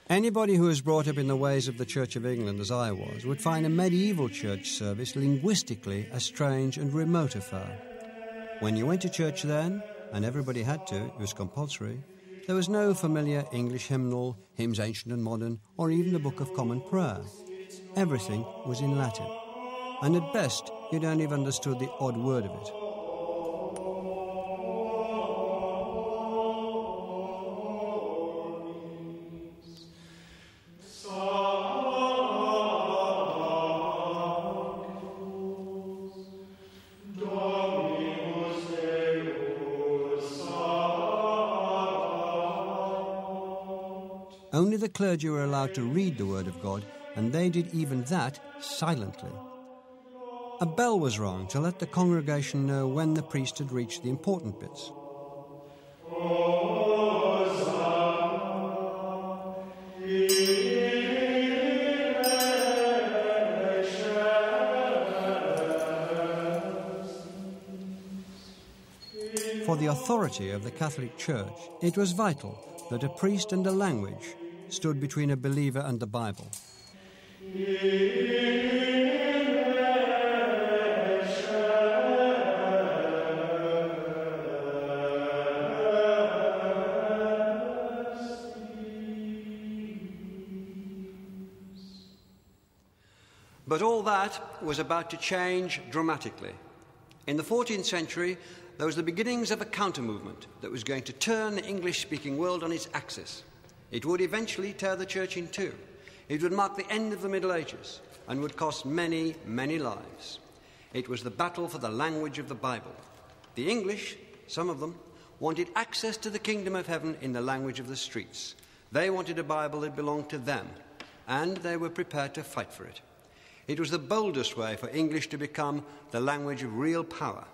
Anybody who was brought up in the ways of the Church of England, as I was, would find a medieval church service linguistically a strange and remote affair. When you went to church then, and everybody had to, it was compulsory, there was no familiar English hymnal, hymns ancient and modern, or even the Book of Common Prayer. Everything was in Latin, and at best you'd only have understood the odd word of it. Only the clergy were allowed to read the Word of God, and they did even that silently. A bell was rung to let the congregation know when the priest had reached the important bits. For the authority of the Catholic Church, it was vital that a priest and a language stood between a believer and the Bible. But all that was about to change dramatically. In the 14th century, there was the beginnings of a counter-movement that was going to turn the English-speaking world on its axis. It would eventually tear the church in two. It would mark the end of the Middle Ages and would cost many, many lives. It was the battle for the language of the Bible. The English, some of them, wanted access to the kingdom of heaven in the language of the streets. They wanted a Bible that belonged to them, and they were prepared to fight for it. It was the boldest way for English to become the language of real power.